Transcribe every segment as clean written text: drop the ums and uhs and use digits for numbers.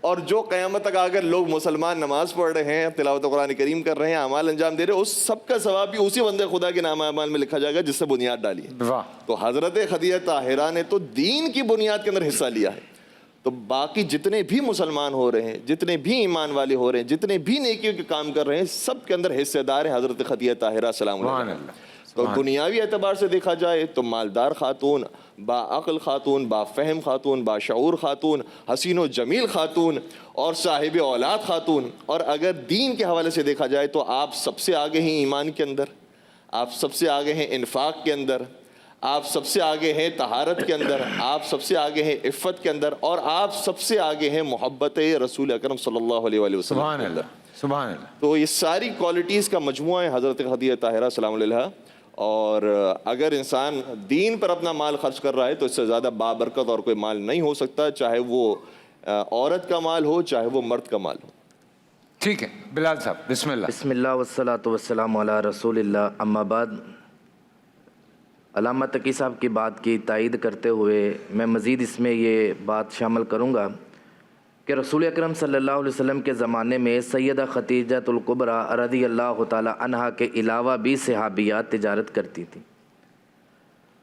اور جو قیامت تک اگر لوگ مسلمان نماز پڑھ رہے ہیں، تلاوت قرآن کریم کر رہے ہیں، اعمال انجام دے رہے ہیں، اس سب کا ثواب بھی اسی بندے خدا کے نام اعمال میں لکھا جائے گا جس سے بنیاد ڈالی ہے۔ واہ، تو حضرت خدیجہ طاہرہ نے تو دین کی بنیاد کے اندر حصہ لیا ہے، تو باقی جتنے بھی مسلمان ہو رہے ہیں، جتنے بھی ایمان والے ہو رہے ہیں، جتنے بھی نیکیوں کے کام کر رہے ہیں، سب کے اندر حصے دار ہیں حضرت خدیجہ طاہرہ سلام سبحان اللہ۔ اللہ۔ تو دنیاوی اعتبار سے دیکھا جائے تو مالدار خاتون، با عقل خاتون، با فہم خاتون، با شعور خاتون، حسین و جمیل خاتون اور صاحب اولاد خاتون، اور اگر دین کے حوالے سے دیکھا جائے تو آپ سب سے آگے ہیں ایمان کے اندر، آپ سب سے آگے ہیں انفاق کے اندر، آپ سب سے آگے ہیں طہارت کے اندر، آپ سب سے آگے ہیں عفت کے اندر، اور آپ سب سے آگے ہیں محبت رسول اکرم صلی اللہ علیہ وآلہ وسلم سبحان کے اندر۔ اللہ، سبحان اللہ۔ تو یہ ساری کوالٹیز کا مجموعہ ہے حضرت خدیجہ طاہرہ سلام علیہا، اور اگر انسان دین پر اپنا مال خرچ کر رہا ہے تو اس سے زیادہ بابرکت اور کوئی مال نہیں ہو سکتا، چاہے وہ عورت کا مال ہو، چاہے وہ مرد کا مال ہو۔ ٹھیک ہے بلال صاحب، بسم اللہ۔ بسم اللہ والصلاۃ والسلام علی رسول اللہ، اما بعد۔ علامہ تقی صاحب کی بات کی تائید کرتے ہوئے میں مزید اس میں یہ بات شامل کروں گا کہ رسول اکرم صلی اللہ علیہ وسلم کے زمانے میں سیدہ خدیجہ الکبریٰ رضی اللہ تعالی عنہا کے علاوہ بھی صحابیات تجارت کرتی تھیں۔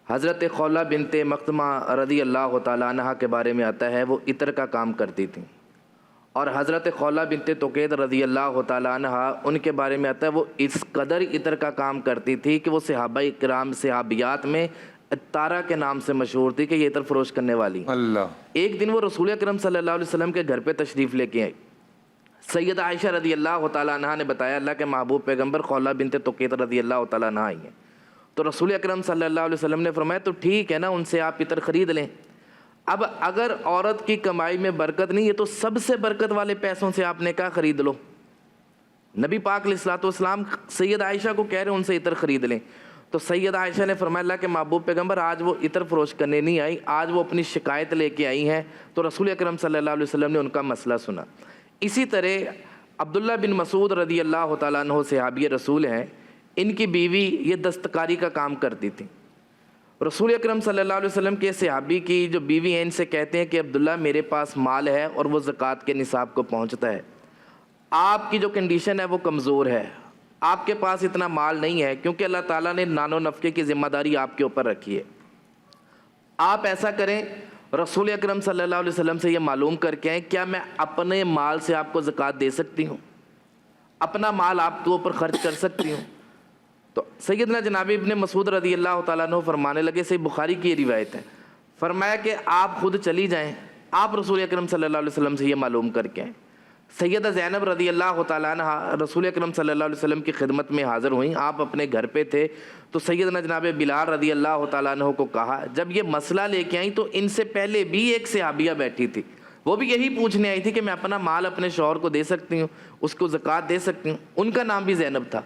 حضرت خولہ بنت مخزومہ رضی اللہ تعالی عنہا کے بارے میں آتا ہے وہ عطر کا کام کرتی تھیں، اور حضرت خولہ بنت توقید رضی اللہ تعالی عنہا ان کے بارے میں آتا ہے وہ اس قدر عطر کا کام کرتی تھی کہ وہ صحابہ کرام صحابیات میں تارا کے نام سے مشہور تھی کہ یہ عطر فروش کرنے والی۔ اللہ۔ ایک دن وہ رسول اکرم صلی اللہ علیہ وسلم کے گھر پہ تشریف لے کے آئی۔ سیدہ عائشہ رضی اللہ تعالی عنہا نے بتایا اللہ کے محبوب پیغمبر خولہ بنت توقید رضی اللہ تعالی عنہا آئی ہیں، تو رسول اکرم صلی اللہ علیہ وسلم نے فرمایا تو ٹھیک ہے نا، ان سے آپ عطر خرید لیں۔ اب اگر عورت کی کمائی میں برکت نہیں ہے تو سب سے برکت والے پیسوں سے آپ نے کہا خرید لو۔ نبی پاک علیہ الصلوۃ والسلام سید عائشہ کو کہہ رہے ہیں ان سے عطر خرید لیں، تو سید عائشہ نے فرمایا اللہ کے محبوب پیغمبر آج وہ عطر فروش کرنے نہیں آئی، آج وہ اپنی شکایت لے کے آئی ہیں۔ تو رسول اکرم صلی اللہ علیہ وسلم نے ان کا مسئلہ سنا۔ اسی طرح عبداللہ بن مسعود رضی اللہ تعالیٰ عنہ صحابی رسول ہیں، ان کی بیوی یہ دستکاری کا کام کرتی تھی۔ رسول اکرم صلی اللہ علیہ وسلم کے صحابی کی جو بیوی ہیں ان سے کہتے ہیں کہ عبداللہ میرے پاس مال ہے اور وہ زکوٰۃ کے نصاب کو پہنچتا ہے، آپ کی جو کنڈیشن ہے وہ کمزور ہے، آپ کے پاس اتنا مال نہیں ہے، کیونکہ اللہ تعالیٰ نے نان و نفقے کی ذمہ داری آپ کے اوپر رکھی ہے۔ آپ ایسا کریں، رسول اکرم صلی اللہ علیہ وسلم سے یہ معلوم کر کے آئیں کیا میں اپنے مال سے آپ کو زکوٰۃ دے سکتی ہوں، اپنا مال آپ کے اوپر خرچ کر سکتی ہوں؟ تو سیدنا جناب ابن مسعود رضی اللہ تعالیٰ عنہ فرمانے لگے، صحیح بخاری کی یہ روایت ہے، فرمایا کہ آپ خود چلی جائیں، آپ رسول اکرم صلی اللہ علیہ وسلم سے یہ معلوم کر کے آئیں۔ سیدہ زینب رضی اللہ تعالیٰ عنہ رسول اکرم صلی اللہ علیہ وسلم کی خدمت میں حاضر ہوئیں، آپ اپنے گھر پہ تھے، تو سیدنا جناب بلال رضی اللہ تعالیٰ عنہ کو کہا، جب یہ مسئلہ لے کے آئیں تو ان سے پہلے بھی ایک صحابیہ بیٹھی تھی، وہ بھی یہی پوچھنے آئی تھی کہ میں اپنا مال اپنے شوہر کو دے سکتی ہوں، اس کو زکوٰۃ دے سکتی ہوں، ان کا نام بھی زینب تھا۔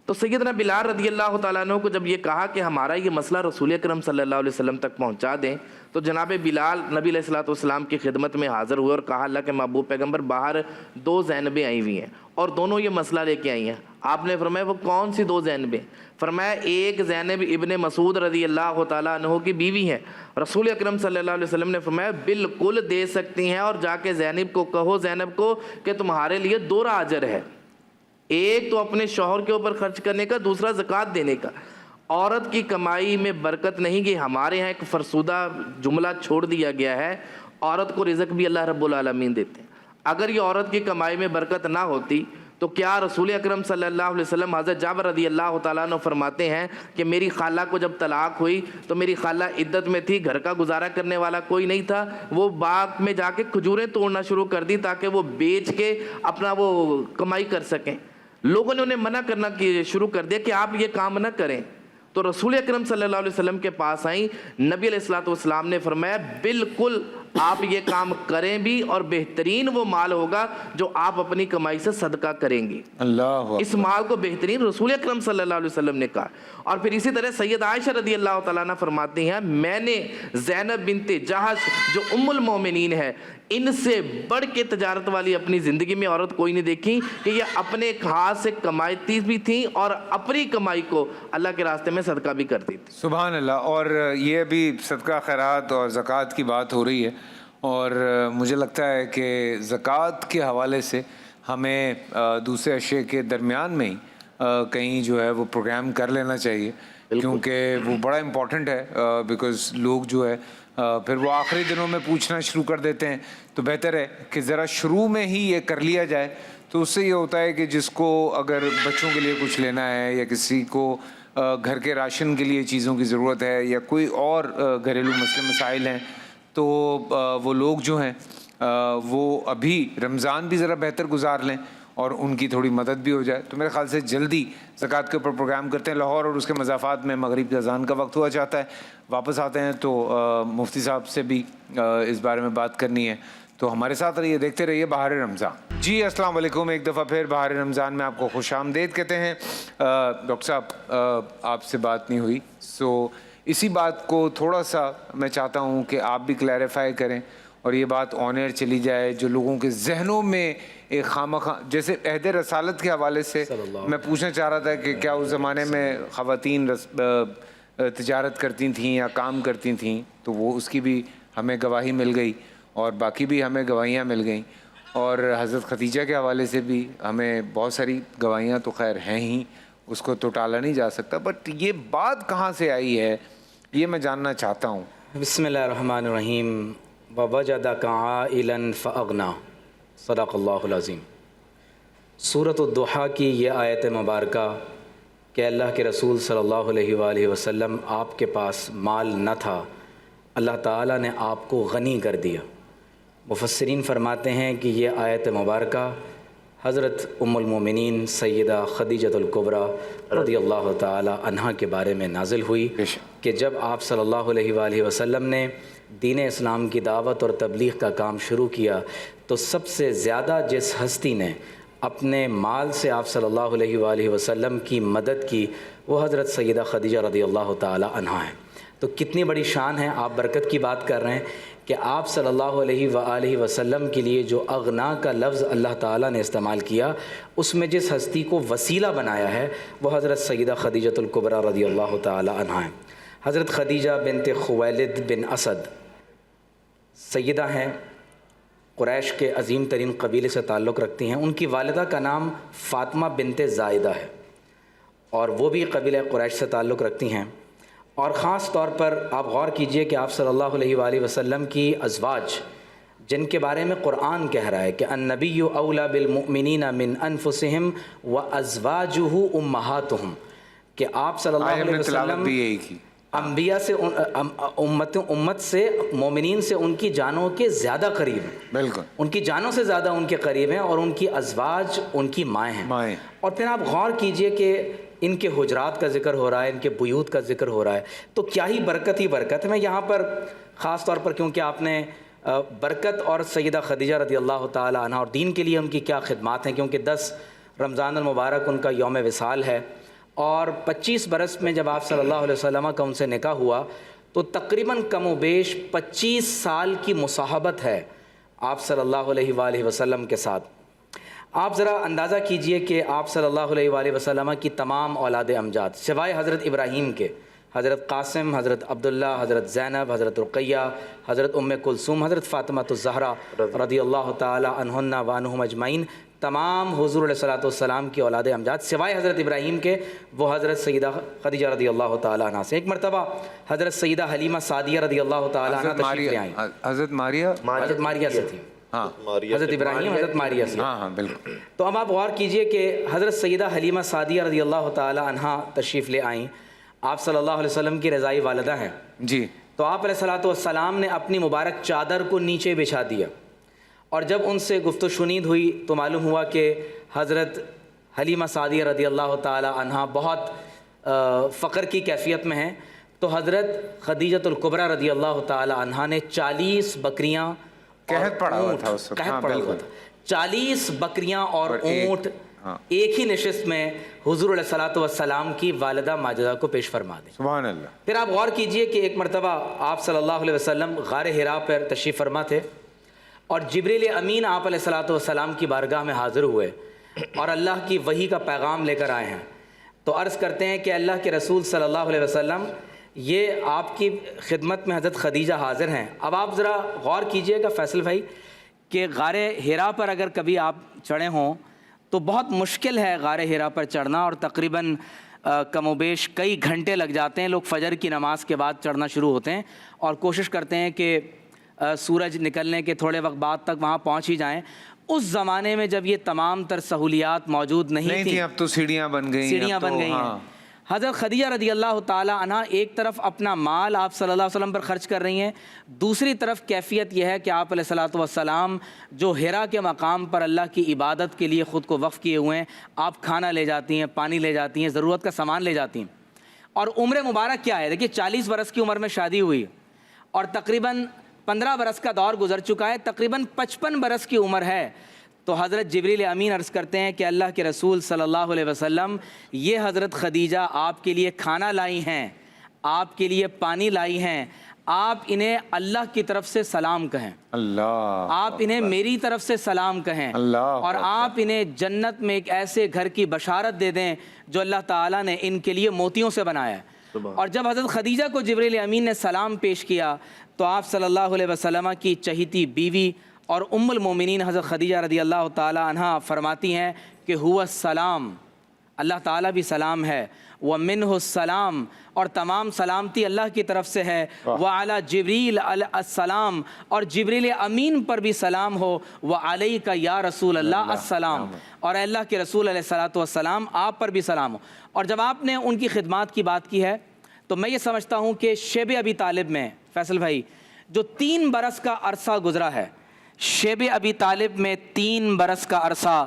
تو سیدنا بلال رضی اللہ تعالیٰ عنہ کو جب یہ کہا کہ ہمارا یہ مسئلہ رسول اکرم صلی اللہ علیہ وسلم تک پہنچا دیں، تو جناب بلال نبی علیہ الصلوۃ والسلام کی خدمت میں حاضر ہوئے اور کہا اللہ کے محبوب پیغمبر باہر دو زینبیں آئی ہوئی ہیں اور دونوں یہ مسئلہ لے کے آئی ہیں۔ آپ نے فرمایا وہ کون سی دو زینبیں؟ فرمایا ایک زینب ابن مسعود رضی اللہ تعالیٰ عنہ کی بیوی ہے۔ رسول اکرم صلی اللہ علیہ وسلم نے فرمایا بالکل دے سکتی ہیں، اور جا کے زینب کو کہو، زینب کو کہ تمہارے لیے دوہرا اجر ہے، ایک تو اپنے شوہر کے اوپر خرچ کرنے کا، دوسرا زکوٰۃ دینے کا۔ عورت کی کمائی میں برکت نہیں گی، ہمارے ہاں ایک فرسودہ جملہ چھوڑ دیا گیا ہے، عورت کو رزق بھی اللہ رب العالمین دیتے ہیں۔ اگر یہ عورت کی کمائی میں برکت نہ ہوتی تو کیا رسول اکرم صلی اللہ علیہ وسلم حضرت جابر رضی اللہ تعالیٰ عنہ فرماتے ہیں کہ میری خالہ کو جب طلاق ہوئی تو میری خالہ عدت میں تھی، گھر کا گزارا کرنے والا کوئی نہیں تھا، وہ باغ میں جا کے کھجوریں توڑنا شروع کر دی تاکہ وہ بیچ کے اپنا وہ کمائی کر سکیں۔ لوگوں نے انہیں منع کرنا شروع کر دیا کہ آپ یہ کام نہ کریں، تو رسول اکرم صلی اللہ علیہ وسلم کے پاس آئیں، نبی علیہ الصلوۃ والسلام نے فرمایا بالکل آپ یہ کام کریں بھی، اور بہترین وہ مال ہوگا جو آپ اپنی کمائی سے صدقہ کریں گی۔ اللہ اس مال کو بہترین رسول اکرم صلی اللہ علیہ وسلم نے کہا۔ اور پھر اسی طرح سید عائشہ رضی اللہ تعالیٰ عنہ فرماتی ہیں میں نے زینب بنت جہش جو ام المومنین ہے، ان سے بڑھ کے تجارت والی اپنی زندگی میں عورت کوئی نہیں دیکھی کہ یہ اپنے ہاتھ سے کماتی بھی تھیں اور اپنی کمائی کو اللہ کے راستے میں صدقہ بھی کرتی تھی۔ سبحان اللہ۔ اور یہ بھی صدقہ خیرات اور زکوٰۃ کی بات ہو رہی ہے، اور مجھے لگتا ہے کہ زکوٰۃ کے حوالے سے ہمیں دوسرے اشیاء کے درمیان میں ہی کہیں جو ہے وہ پروگرام کر لینا چاہیے، کیونکہ وہ بڑا امپورٹنٹ ہے، بیکاز لوگ جو ہے پھر وہ آخری دنوں میں پوچھنا شروع کر دیتے ہیں، تو بہتر ہے کہ ذرا شروع میں ہی یہ کر لیا جائے۔ تو اس سے یہ ہوتا ہے کہ جس کو اگر بچوں کے لیے کچھ لینا ہے یا کسی کو گھر کے راشن کے لیے چیزوں کی ضرورت ہے یا کوئی اور گھریلو مسئلے مسائل ہیں، تو وہ لوگ جو ہیں وہ ابھی رمضان بھی ذرا بہتر گزار لیں اور ان کی تھوڑی مدد بھی ہو جائے۔ تو میرے خیال سے جلدی زکوٰۃ کے اوپر پروگرام کرتے ہیں۔ لاہور اور اس کے مضافات میں مغرب کی اذان کا وقت ہوا چاہتا ہے، واپس آتے ہیں تو مفتی صاحب سے بھی اس بارے میں بات کرنی ہے، تو ہمارے ساتھ رہیے، دیکھتے رہیے بہار رمضان۔ جی السلام علیکم، ایک دفعہ پھر بہار رمضان میں آپ کو خوش آمدید کہتے ہیں۔ ڈاکٹر صاحب آپ سے بات نہیں ہوئی، سو اسی بات کو تھوڑا سا میں چاہتا ہوں کہ آپ بھی کلیریفائی کریں اور یہ بات آن ایئر چلی جائے، جو لوگوں کے ذہنوں میں ایک خامخواہ، جیسے عہد رسالت کے حوالے سے میں پوچھنا چاہ رہا تھا کہ کیا اس زمانے میں خواتین تجارت کرتی تھیں یا کام کرتی تھیں، تو وہ اس کی بھی ہمیں گواہی مل گئی اور باقی بھی ہمیں گواہیاں مل گئیں، اور حضرت خدیجہ کے حوالے سے بھی ہمیں بہت ساری گواہیاں تو خیر ہیں ہی، اس کو تو ٹالا نہیں جا سکتا، بٹ یہ بات کہاں سے آئی ہے یہ میں جاننا چاہتا ہوں۔ بسم اللہ الرحمن الرحیم۔ وَوَجَدَكَ عَائِلًا فَأَغْنَىٰ، صدق اللہ العظیم۔ سورۃ الضحیٰ کی یہ آیت مبارکہ کہ اللہ کے رسول صلی اللہ علیہ وآلہ وسلم آپ کے پاس مال نہ تھا، اللہ تعالیٰ نے آپ کو غنی کر دیا۔ مفسرین فرماتے ہیں کہ یہ آیت مبارکہ حضرت ام المومنین سیدہ خدیجۃ الکبریٰ رضی اللہ تعالی عنہا کے بارے میں نازل ہوئی کہ جب آپ صلی اللہ علیہ وآلہ وسلم نے دین اسلام کی دعوت اور تبلیغ کا کام شروع کیا تو سب سے زیادہ جس ہستی نے اپنے مال سے آپ صلی اللہ علیہ وآلہ وسلم کی مدد کی وہ حضرت سیدہ خدیجہ رضی اللہ تعالی عنہا ہیں۔ تو کتنی بڑی شان ہے، آپ برکت کی بات کر رہے ہیں کہ آپ صلی اللہ علیہ وآلہ وسلم کے لیے جو اغنا کا لفظ اللہ تعالیٰ نے استعمال کیا، اس میں جس ہستی کو وسیلہ بنایا ہے وہ حضرت سیدہ خدیجۃ الکبریٰ رضی اللہ تعالی عنہا ہیں۔ حضرت خدیجہ بنت خویلد بن اسد سیدہ ہیں، قریش کے عظیم ترین قبیلے سے تعلق رکھتی ہیں۔ ان کی والدہ کا نام فاطمہ بنت زائدہ ہے اور وہ بھی قبیلہ قریش سے تعلق رکھتی ہیں۔ اور خاص طور پر آپ غور کیجئے کہ آپ صلی اللہ علیہ وآلہ وسلم کی ازواج جن کے بارے میں قرآن کہہ رہا ہے کہ النبی اولیٰ بالمؤمنین من انفسہم وازواجہ امہاتہم، کہ آپ صلی اللہ علیہ وسلم انبیاء سے امت سے مومنین سے ان کی جانوں کے زیادہ قریب ہیں، بالکل ان کی جانوں سے زیادہ ان کے قریب ہیں، اور ان کی ازواج ان کی مائیں ہیں۔ اور پھر آپ غور کیجئے کہ ان کے حجرات کا ذکر ہو رہا ہے، ان کے بیوت کا ذکر ہو رہا ہے، تو کیا ہی برکت ہے۔ میں یہاں پر خاص طور پر کیونکہ آپ نے برکت اور سیدہ خدیجہ رضی اللہ تعالی عنہ اور دین کے لیے ان کی کیا خدمات ہیں، کیونکہ 10 رمضان المبارک ان کا یوم وصال ہے، اور 25 برس میں جب آپ صلی اللہ علیہ وسلم کا ان سے نکاح ہوا تو تقریباً کم و بیش 25 سال کی مصاحبت ہے آپ صلی اللہ علیہ وآلہ وسلم کے ساتھ۔ آپ ذرا اندازہ کیجئے کہ آپ صلی اللہ علیہ وآلہ وسلم کی تمام اولاد امجاد سوائے حضرت ابراہیم کے، حضرت قاسم، حضرت عبداللہ، حضرت زینب، حضرت رقیہ، حضرت ام کلثوم، حضرت فاطمہ الزہرا رضی اللہ تعالی عنہن و عنہم اجمعین، تمام حضور علیہ الصلوۃ والسلام کی اولاد امجاد سوائے حضرت ابراہیم کے وہ حضرت سیدہ خدیجہ رضی اللہ تعالی عنہ سے۔ ایک مرتبہ حضرت سیدہ حلیمہ سعدیہ رضی اللہ تعالی عنہ تشریف لے آئیں۔ حضرت ماریہ سے تھی، حضرت ابراہیم حضرت ماریہ سے۔ بالکل۔ تو اب آپ غور کیجئے کہ حضرت سیدہ حلیمہ سعدیہ رضی اللہ تعالی عنہ تشریف لے آئیں، آپ صلی اللہ علیہ وسلم کی رضائی والدہ ہیں جی۔ تو آپ علیہ الصلوۃ والسلام نے اپنی مبارک چادر کو نیچے بچھا دیا، اور جب ان سے گفت و شنید ہوئی تو معلوم ہوا کہ حضرت حلیمہ سعدیہ رضی اللہ تعالی عنہ بہت فقر کی کیفیت میں ہیں، تو حضرت خدیجۃ الکبریٰ رضی اللہ تعالی عنہ نے 40 بکریاں، قحط پڑا ہوا تھا، 40 بکریاں اور اونٹ ایک ہی نشست میں حضور علیہ الصلوۃ والسلام کی والدہ ماجدہ کو پیش فرما دیں۔ سبحان اللہ۔ پھر آپ غور کیجئے کہ ایک مرتبہ آپ صلی اللہ علیہ وسلم غار حرا پر تشریف فرما تھے، اور جبریل امین آپ علیہ الصلوۃ والسلام کی بارگاہ میں حاضر ہوئے اور اللہ کی وحی کا پیغام لے کر آئے ہیں۔ تو عرض کرتے ہیں کہ اللہ کے رسول صلی اللہ علیہ وسلم یہ آپ کی خدمت میں حضرت خدیجہ حاضر ہیں. اب آپ ذرا غور کیجئے گا فیصل بھائی کہ غار حرا پر اگر کبھی آپ چڑھے ہوں تو بہت مشکل ہے غار حرا پر چڑھنا، اور تقریباً کم و بیش کئی گھنٹے لگ جاتے ہیں. لوگ فجر کی نماز کے بعد چڑھنا شروع ہوتے ہیں اور کوشش کرتے ہیں کہ سورج نکلنے کے تھوڑے وقت بعد تک وہاں پہنچ ہی جائیں. اس زمانے میں جب یہ تمام تر سہولیات موجود نہیں تھیں، اب تو سیڑھیاں بن گئی ہیں. حضرت خدیجہ رضی اللہ تعالی عنہ ایک طرف اپنا مال آپ صلی اللہ علیہ وسلم پر خرچ کر رہی ہیں، دوسری طرف کیفیت یہ ہے کہ آپ علیہ الصلوۃ والسلام جو حرا کے مقام پر اللہ کی عبادت کے لیے خود کو وقف کیے ہوئے ہیں، آپ کھانا لے جاتی ہیں، پانی لے جاتی ہیں، ضرورت کا سامان لے جاتی ہیں. اور عمر مبارک کیا ہے، دیکھیے 40 برس کی عمر میں شادی ہوئی اور تقریباً 15 برس کا دور گزر چکا ہے، تقریباً 55 برس کی عمر ہے. تو حضرت جبریل امین عرض کرتے ہیں کہ اللہ کے رسول صلی اللہ علیہ وسلم یہ حضرت خدیجہ آپ کے لیے کھانا لائی ہیں، آپ کے لیے پانی لائی ہیں، آپ انہیں اللہ کی طرف سے سلام کہیں. اللہ، آپ انہیں میری طرف سے سلام کہیں. اور آپ انہیں جنت میں ایک ایسے گھر کی بشارت دے دیں جو اللہ تعالیٰ نے ان کے لیے موتیوں سے بنایا ہے. اور جب حضرت خدیجہ کو جبریل امین نے سلام پیش کیا تو آپ صلی اللہ علیہ وسلم کی چہیتی بیوی اور ام المومنین حضرت خدیجہ رضی اللہ تعالی عنہ فرماتی ہیں کہ ہوا السلام، اللہ تعالیٰ بھی سلام ہے، ومنہ السلام، اور تمام سلامتی اللہ کی طرف سے ہے، وعلی جبریل السلام، اور جبریل امین پر بھی سلام ہو، وعلیک یا رسول اللہ السلام، اور اللہ کے رسول علیہ الصلوۃ والسلام آپ پر بھی سلام ہو. اور جب آپ نے ان کی خدمات کی بات کی ہے تو میں یہ سمجھتا ہوں کہ شیب ابی طالب میں فیصل بھائی جو 3 برس کا عرصہ گزرا ہے، شیب ابی طالب میں 3 برس کا عرصہ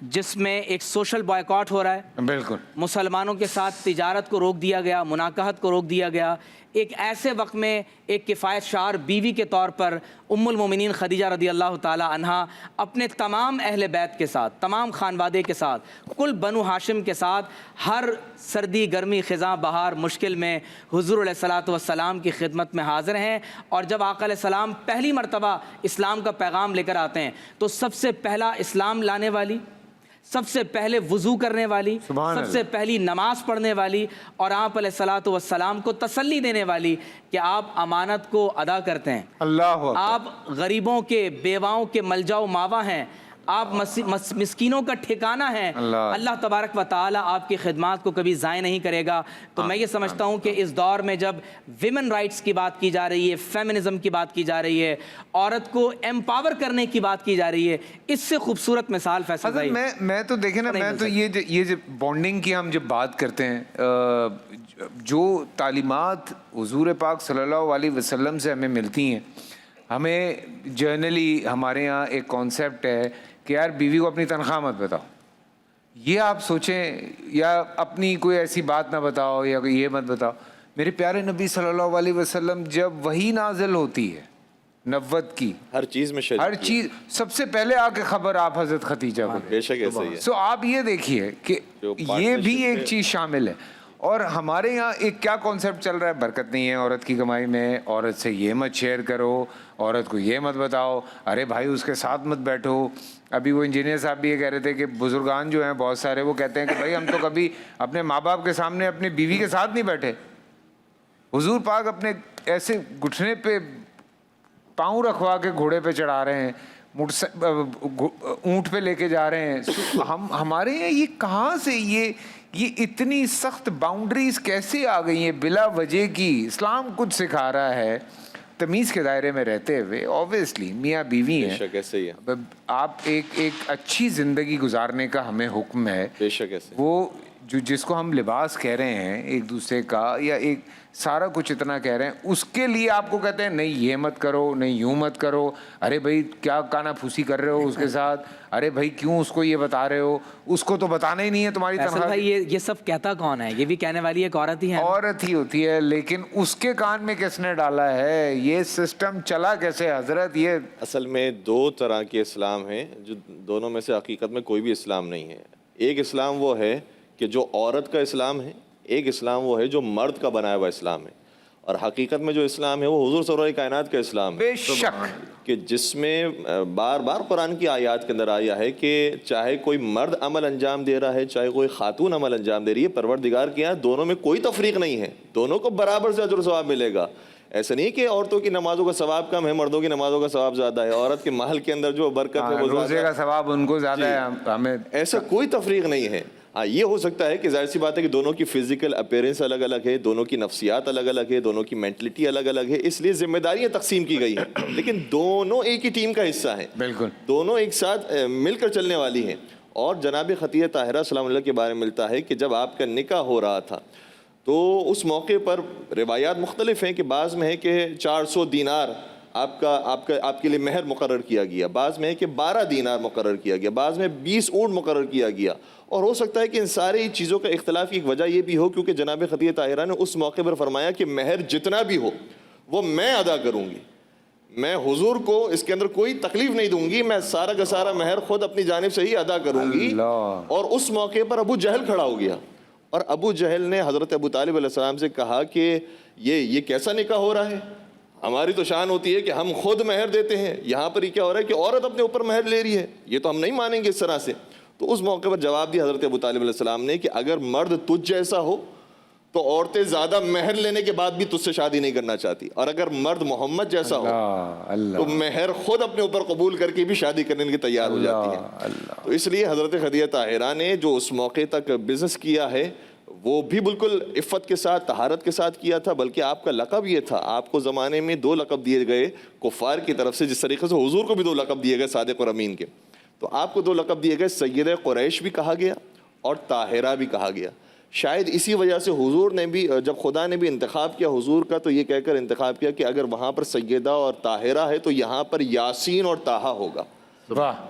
جس میں ایک سوشل بائیکاٹ ہو رہا ہے، بالکل مسلمانوں کے ساتھ تجارت کو روک دیا گیا، مناکحت کو روک دیا گیا. ایک ایسے وقت میں ایک کفایت شعار بیوی کے طور پر ام المومنین خدیجہ رضی اللہ تعالی عنہا اپنے تمام اہل بیت کے ساتھ، تمام خانوادے کے ساتھ، کل بنو ہاشم کے ساتھ ہر سردی گرمی خزاں بہار مشکل میں حضور علیہ الصلوۃ والسلام کی خدمت میں حاضر ہیں. اور جب آقا علیہ السلام پہلی مرتبہ اسلام کا پیغام لے کر آتے ہیں تو سب سے پہلا اسلام لانے والی، سب سے پہلے وضو کرنے والی، سب سے پہلی نماز پڑھنے والی، اور آپ علیہ الصلوۃ والسلام کو تسلی دینے والی کہ آپ امانت کو ادا کرتے ہیں، اللہ، آپ غریبوں کے بیواؤں کے ملجا و ماوا ہیں، آپ مسکینوں کا ٹھکانہ ہیں. اللہ تبارک و تعالی آپ کی خدمات کو کبھی ضائع نہیں کرے گا. تو میں یہ سمجھتا ہوں کہ اس دور میں جب ویمن رائٹس کی بات کی جا رہی ہے، فیمنزم کی بات کی جا رہی ہے، عورت کو ایمپاور کرنے کی بات کی جا رہی ہے، اس سے خوبصورت مثال فیصل بھائی میں تو دیکھیں نا، میں تو یہ جو بانڈنگ کی ہم جب بات کرتے ہیں، جو تعلیمات حضور پاک صلی اللہ علیہ وسلم سے ہمیں ملتی ہیں، ہمیں جرنلی ہمارے یہاں ایک کانسیپٹ ہے کہ یار بیوی کو اپنی تنخواہ مت بتاؤ، یہ آپ سوچیں، یا اپنی کوئی ایسی بات نہ بتاؤ، یا یہ مت بتاؤ. میرے پیارے نبی صلی اللہ علیہ وسلم جب وحی نازل ہوتی ہے نبوت کی، ہر چیز میں ہر چیز سب سے پہلے آ کے خبر آپ حضرت خدیجہ کو. بے شک ایسا ہی ہے. سو آپ یہ دیکھیے کہ یہ بھی ایک چیز شامل ہے. اور ہمارے یہاں ایک کیا کانسیپٹ چل رہا ہے، برکت نہیں ہے عورت کی کمائی میں، عورت سے یہ مت شیئر کرو، عورت کو یہ مت بتاؤ، ارے بھائی اس کے ساتھ مت بیٹھو. ابھی وہ انجینئر صاحب بھی یہ کہہ رہے تھے کہ بزرگان جو ہیں بہت سارے وہ کہتے ہیں کہ بھائی ہم تو کبھی اپنے ماں باپ کے سامنے اپنی بیوی کے ساتھ نہیں بیٹھے. حضور پاک اپنے ایسے گھٹنے پہ پاؤں رکھوا کے گھوڑے پہ چڑھا رہے ہیں، اونٹ پہ لے کے جا رہے ہیں. ہمارے یہاں یہ کہاں سے یہ اتنی سخت باؤنڈریز کیسے آ گئی ہیں بلا وجہ کی؟ اسلام کچھ سکھا رہا ہے تمیز کے دائرے میں رہتے ہوئے. اوبویسلی میاں بیوی ہیں، آپ ایک اچھی زندگی گزارنے کا ہمیں حکم ہے. وہ جس کو ہم لباس کہہ رہے ہیں ایک دوسرے کا، یا ایک سارا کچھ اتنا کہہ رہے ہیں، اس کے لیے آپ کو کہتے ہیں نہیں یہ مت کرو، نہیں یوں مت کرو، ارے بھائی کیا کانا پھوسی کر رہے ہو اس کے ساتھ، ارے بھائی کیوں اس کو یہ بتا رے ہو، اس کو تو بتانا ہی نہیں ہے تمہاری تنخواہ. بھائی یہ سب کہتا کون ہے؟ یہ بھی کہنے والی ایک عورت ہی ہے، عورت ہی ہوتی ہے. لیکن اس کے کان میں کس نے ڈالا ہے؟ یہ سسٹم چلا کیسے حضرت؟ یہ اصل میں 2 طرح کے اسلام ہیں، جو دونوں میں سے حقیقت میں کوئی بھی اسلام نہیں ہے. ایک اسلام وہ ہے کہ جو عورت کا اسلام ہے، ایک اسلام وہ ہے جو مرد کا بنایا ہوا اسلام ہے. اور حقیقت میں جو اسلام ہے وہ حضور سرور کائنات کا اسلام ہے، بے شک کہ جس میں بار بار قرآن کی آیات کے اندر آیا ہے کہ چاہے کوئی مرد عمل انجام دے رہا ہے چاہے کوئی خاتون عمل انجام دے رہی ہے، پروردگار کے یہاں دونوں میں کوئی تفریق نہیں ہے، دونوں کو برابر سے اجر و ثواب ملے گا۔ ایسا نہیں کہ عورتوں کی نمازوں کا ثواب کم ہے، مردوں کی نمازوں کا ثواب زیادہ ہے، عورت کے محل کے اندر جو برکت ہے وہ روزے کا ثواب ان کو زیادہ ہے، ہمیں ایسا کوئی تفریق نہیں ہے۔ ہاں یہ ہو سکتا ہے کہ ظاہر سی بات ہے کہ دونوں کی فزیکل اپیرنس الگ الگ ہے، دونوں کی نفسیات الگ الگ ہے، دونوں کی مینٹلٹی الگ الگ ہے، اس لیے ذمہ داریاں تقسیم کی گئی ہیں، لیکن دونوں ایک ہی ٹیم کا حصہ ہیں، بالکل دونوں ایک ساتھ مل کر چلنے والی ہیں۔ اور جناب خدیجہ طاہرہ سلام اللہ کے بارے میں ملتا ہے کہ جب آپ کا نکاح ہو رہا تھا تو اس موقع پر روایات مختلف ہیں کہ بعض میں ہے کہ 400 دینار آپ کے لیے مہر مقرر کیا گیا، بعض میں ہے کہ 12 دینار مقرر کیا گیا، بعض میں 20 اونٹ مقرر کیا گیا، اور ہو سکتا ہے کہ ان ساری چیزوں کا اختلاف کی ایک وجہ یہ بھی ہو کیونکہ جناب خدیجہ طاہرہ نے اس موقع پر فرمایا کہ مہر جتنا بھی ہو وہ میں ادا کروں گی، میں حضور کو اس کے اندر کوئی تکلیف نہیں دوں گی، میں سارا کا سارا مہر خود اپنی جانب سے ہی ادا کروں گی۔ اور اس موقع پر ابو جہل کھڑا ہو گیا، اور ابو جہل نے حضرت ابو طالب علیہ السلام سے کہا کہ یہ کیسا نکاح ہو رہا ہے؟ ہماری تو شان ہوتی ہے کہ ہم خود مہر دیتے ہیں، یہاں پر یہ کیا ہو رہا ہے کہ عورت اپنے اوپر مہر لے رہی ہے، یہ تو ہم نہیں مانیں گے اس طرح سے۔ تو اس موقع پر جواب دیا حضرت ابو طالب علیہ السلام نے کہ اگر مرد تجھ جیسا ہو تو عورتیں زیادہ مہر لینے کے بعد بھی تجھ سے شادی نہیں کرنا چاہتی، اور اگر مرد محمد جیسا ہو تو مہر خود اپنے اوپر قبول کر کے بھی شادی کرنے کے تیار ہو جاتی ہے۔ تو اس لیے حضرت خدیجہ طاہرہ نے جو اس موقع تک بزنس کیا ہے وہ بھی بالکل عفت کے ساتھ طہارت کے ساتھ کیا تھا، بلکہ آپ کا لقب یہ تھا، آپ کو زمانے میں 2 لقب دیے گئے کفار کی طرف سے، جس طریقے سے حضور کو بھی 2 لقب دیے گئے صادق اور امین کے، تو آپ کو 2 لقب دیے گئے، سید قریش بھی کہا گیا اور طاہرہ بھی کہا گیا۔ شاید اسی وجہ سے حضور نے بھی جب خدا نے بھی انتخاب کیا حضور کا تو یہ کہہ کر انتخاب کیا کہ اگر وہاں پر سیدہ اور طاہرہ ہے تو یہاں پر یاسین اور طٰہٰ ہوگا،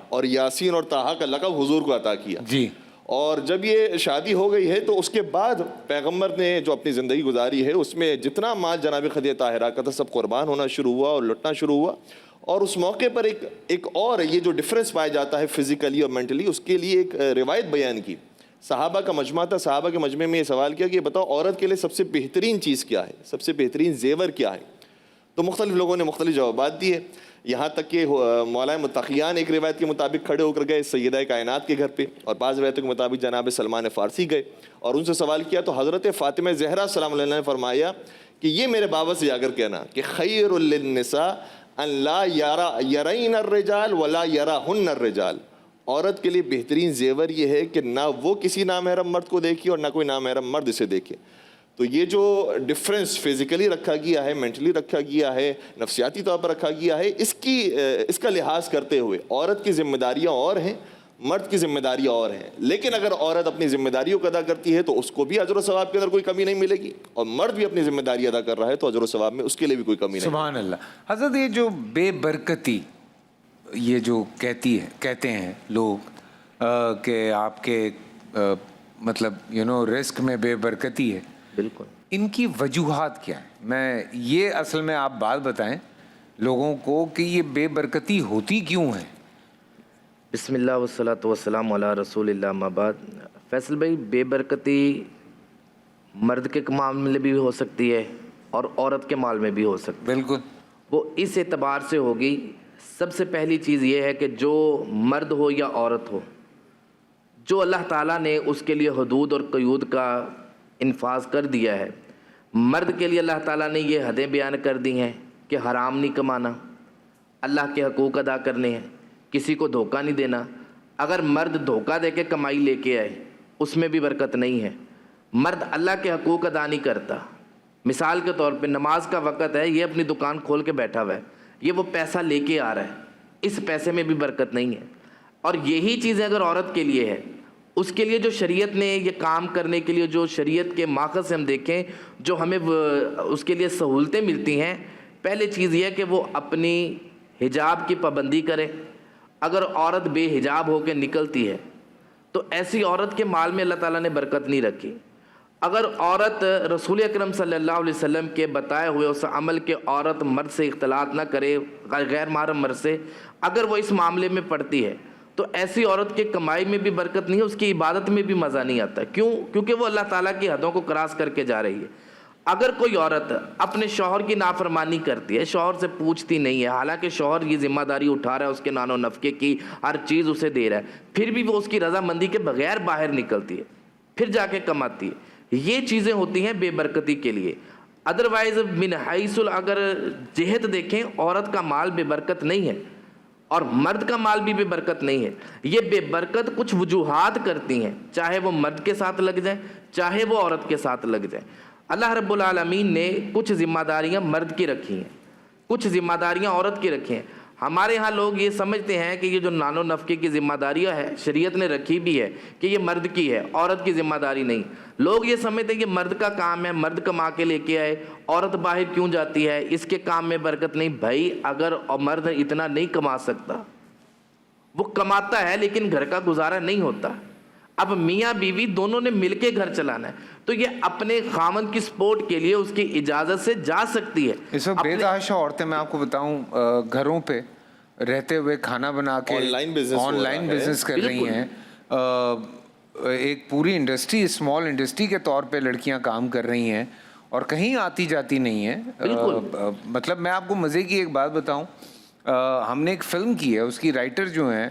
اور یاسین اور طٰہٰ کا لقب حضور کو عطا کیا جی۔ اور جب یہ شادی ہو گئی ہے تو اس کے بعد پیغمبر نے جو اپنی زندگی گزاری ہے اس میں جتنا مال جناب خدیجہ طاہرہ کا تھا سب قربان ہونا شروع ہوا اور لٹنا شروع ہوا۔ اور اس موقع پر ایک اور یہ جو ڈفرینس پایا جاتا ہے فزیکلی اور مینٹلی، اس کے لیے ایک روایت بیان کی۔ صحابہ کا مجمع تھا، صحابہ کے مجمع میں یہ سوال کیا کہ بتاؤ عورت کے لیے سب سے بہترین چیز کیا ہے، سب سے بہترین زیور کیا ہے؟ تو مختلف لوگوں نے مختلف جوابات دیے، یہاں تک کہ مولا متقیان ایک روایت کے مطابق کھڑے ہو کر گئے سیدہ کائنات کے گھر پہ، اور بعض روایتوں کے مطابق جناب سلمان فارسی گئے اور ان سے سوال کیا، تو حضرت فاطمہ زہرا سلام اللہ نے فرمایا کہ یہ میرے بابا سے جا کر کہنا کہ خیر للنساء ان لا یرین الرجال ولا یراہن الرجال، عورت کے لیے بہترین زیور یہ ہے کہ نہ وہ کسی نامحرم مرد کو دیکھے اور نہ کوئی نامحرم مرد اسے دیکھے۔ تو یہ جو ڈفرینس فزیکلی رکھا گیا ہے، مینٹلی رکھا گیا ہے، نفسیاتی طور پر رکھا گیا ہے، اس کا لحاظ کرتے ہوئے عورت کی ذمہ داریاں اور ہیں، مرد کی ذمہ داریاں اور ہیں، لیکن اگر عورت اپنی ذمہ داریوں کو ادا کرتی ہے تو اس کو بھی اجر و ثواب کے اندر کوئی کمی نہیں ملے گی، اور مرد بھی اپنی ذمہ داری ادا کر رہا ہے تو اجر و ثواب میں اس کے لیے بھی کوئی کمی نہیں۔ سبحان اللہ۔ حضرت یہ جو بے برکتی یہ جو کہتے ہیں لوگ کہ آپ کے مطلب رزق میں بے برکتی ہے، بالکل ان کی وجوہات کیا ہیں؟ میں یہ اصل میں آپ بات بتائیں لوگوں کو کہ یہ بے برکتی ہوتی کیوں ہے؟ بسم اللہ والصلاۃ والسلام علی رسول اللہ، اما بعد۔ فیصل بھائی، بے برکتی مرد کے معاملے میں بھی ہو سکتی ہے اور عورت کے مال میں بھی ہو سکتی ہے، بالکل۔ وہ اس اعتبار سے ہوگی، سب سے پہلی چیز یہ ہے کہ جو مرد ہو یا عورت ہو، جو اللہ تعالیٰ نے اس کے لیے حدود اور قیود کا انفاذ کر دیا ہے، مرد کے لیے اللہ تعالیٰ نے یہ حدیں بیان کر دی ہیں کہ حرام نہیں کمانا، اللہ کے حقوق ادا کرنے ہیں، کسی کو دھوکہ نہیں دینا۔ اگر مرد دھوکہ دے کے کمائی لے کے آئے اس میں بھی برکت نہیں ہے۔ مرد اللہ کے حقوق ادا نہیں کرتا، مثال کے طور پہ نماز کا وقت ہے، یہ اپنی دکان کھول کے بیٹھا ہوا ہے، یہ وہ پیسہ لے کے آ رہا ہے، اس پیسے میں بھی برکت نہیں ہے۔ اور یہی چیزیں اگر عورت کے لیے ہے، اس کے لیے جو شریعت نے یہ کام کرنے کے لیے جو شریعت کے ماخذ سے ہم دیکھیں جو ہمیں اس کے لیے سہولتیں ملتی ہیں، پہلے چیز یہ ہے کہ وہ اپنی حجاب کی پابندی کرے۔ اگر عورت بے حجاب ہو کے نکلتی ہے تو ایسی عورت کے مال میں اللہ تعالیٰ نے برکت نہیں رکھی۔ اگر عورت رسول اکرم صلی اللہ علیہ وسلم کے بتائے ہوئے اس عمل کے عورت مرد سے اختلاط نہ کرے، غیر محرم مرد سے، اگر وہ اس معاملے میں پڑتی ہے تو ایسی عورت کے کمائی میں بھی برکت نہیں ہے، اس کی عبادت میں بھی مزہ نہیں آتا۔ کیوں؟ کیونکہ وہ اللہ تعالیٰ کی حدوں کو کراس کر کے جا رہی ہے۔ اگر کوئی عورت اپنے شوہر کی نافرمانی کرتی ہے, شوہر سے پوچھتی نہیں ہے, حالانکہ شوہر یہ ذمہ داری اٹھا رہا ہے, اس کے نان و نفقے کی ہر چیز اسے دے رہا ہے, پھر بھی وہ اس کی رضامندی کے بغیر باہر نکلتی ہے, پھر جا کے کماتی ہے, یہ چیزیں ہوتی ہیں بے برکتی کے لیے. ادروائز من حیث اگر جہت دیکھیں, عورت کا مال بے برکت نہیں ہے اور مرد کا مال بھی بے برکت نہیں ہے. یہ بے برکت کچھ وجوہات کرتی ہیں, چاہے وہ مرد کے ساتھ لگ جائیں, چاہے وہ عورت کے ساتھ لگ جائیں. اللہ رب العالمین نے کچھ ذمہ داریاں مرد کی رکھی ہیں, کچھ ذمہ داریاں عورت کی رکھی ہیں. ہمارے ہاں لوگ یہ سمجھتے ہیں کہ یہ جو نان و نفقے کی ذمہ داریاں ہے شریعت نے رکھی بھی ہے کہ یہ مرد کی ہے, عورت کی ذمہ داری نہیں. لوگ یہ سمجھتے ہیں کہ مرد کا کام ہے, مرد کما کے لے کے آئے, عورت باہر کیوں جاتی ہے, اس کے کام میں برکت نہیں. بھائی اگر مرد اتنا نہیں کما سکتا, وہ کماتا ہے لیکن گھر کا گزارا نہیں ہوتا, اب میاں بیوی دونوں نے مل کے گھر چلانا ہے, تو یہ اپنے خاوند کی سپورٹ کے لیے اس کی اجازت سے جا سکتی ہے. اس وقت بے تحاشا عورتیں, میں آپ کو بتاؤں, گھروں پہ رہتے ہوئے کھانا بنا کے آن لائن بزنس کر رہی ہیں. ایک پوری انڈسٹری, اسمال انڈسٹری کے طور پہ لڑکیاں کام کر رہی ہیں اور کہیں آتی جاتی نہیں ہیں. مطلب میں آپ کو مزے کی ایک بات بتاؤں, ہم نے ایک فلم کی ہے, اس کی رائٹر جو ہیں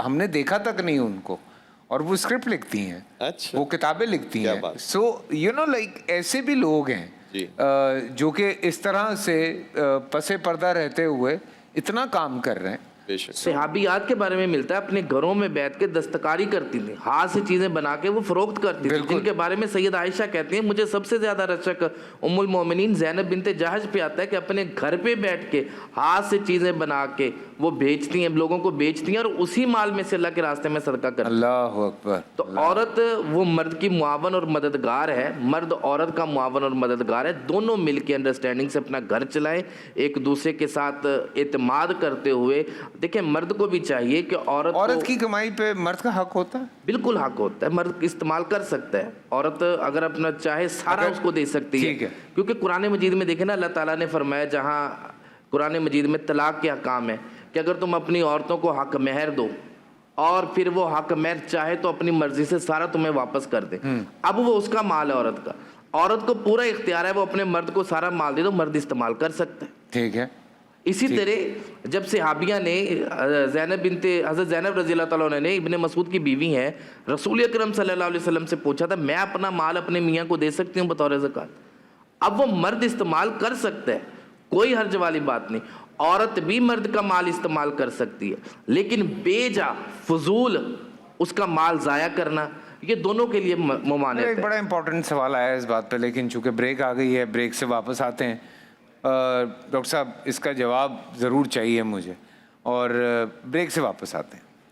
ہم نے دیکھا تک نہیں ان کو, اور وہ اسکرپٹ لکھتی ہیں, وہ کتابیں لکھتی ہیں. سو یو نو لائک ایسے بھی لوگ ہیں جو کہ اس طرح سے پس پردہ رہتے ہوئے اتنا کام کر رہے ہیں. صحابیات کے بارے میں ملتا ہے, اپنے گھروں میں بیٹھ کے دستکاری کرتی تھیں, ہاتھ سے چیزیں بنا کے وہ فروخت کرتی تھیں, جن کے بارے میں سید عائشہ کہتی ہیں مجھے سب سے زیادہ رشک ام المومنین زینب بنت جہش پہ آتا ہے کہ اپنے گھر پہ بیٹھ کے ہاتھ سے چیزیں بنا کے وہ بیچتی ہیں, لوگوں کو بیچتی ہیں, اور اسی مال میں سے اللہ کے راستے میں صدقہ کرتی ہیں. اللہ اکبر. تو عورت وہ مرد کی معاون اور مددگار ہے, مرد عورت کا معاون اور مددگار ہے. دونوں مل کے انڈرسٹینڈنگ سے اپنا گھر چلائیں, ایک دوسرے کے ساتھ اعتماد کرتے ہوئے. دیکھیں مرد کو بھی چاہیے کہ عورت کی کمائی پہ مرد کا حق ہوتا ہے, بالکل حق ہوتا ہے, مرد استعمال کر سکتا ہے, عورت اگر اپنا چاہے سارا اس کو دے سکتی ہے. کیونکہ قرآن مجید میں دیکھیں نا, اللہ تعالیٰ نے فرمایا, جہاں قرآن مجید میں طلاق کے احکام ہے کہ اگر تم اپنی عورتوں کو حق مہر دو اور پھر وہ حق مہر چاہے تو اپنی مرضی سے سارا تمہیں واپس کر دے, اب وہ اس کا مال ہے عورت کا, عورت کو پورا اختیار ہے, وہ اپنے مرد کو سارا مال دے دو, مرد استعمال کر سکتا ہے. ٹھیک ہے. اسی طرح جب صحابیہ نے حضرت زینب رضی اللہ تعالیٰ عنہ نے, ابن مسعود کی بیوی ہیں, رسول اکرم صلی اللہ علیہ وسلم سے پوچھا تھا میں اپنا مال اپنے میاں کو دے سکتی ہوں بطور زکوٰۃ. اب وہ مرد استعمال کر سکتا ہے, کوئی حرج والی بات نہیں. عورت بھی مرد کا مال استعمال کر سکتی ہے, لیکن بے جا فضول اس کا مال ضائع کرنا یہ دونوں کے لیے ممانعت ہے. ایک بڑا امپورٹنٹ سوال آیا اس بات پہ, لیکن چونکہ بریک آ گئی ہے, بریک سے واپس آتے ہیں. ڈاکٹر صاحب اس کا جواب ضرور چاہیے مجھے, اور بریک سے واپس آتے ہیں.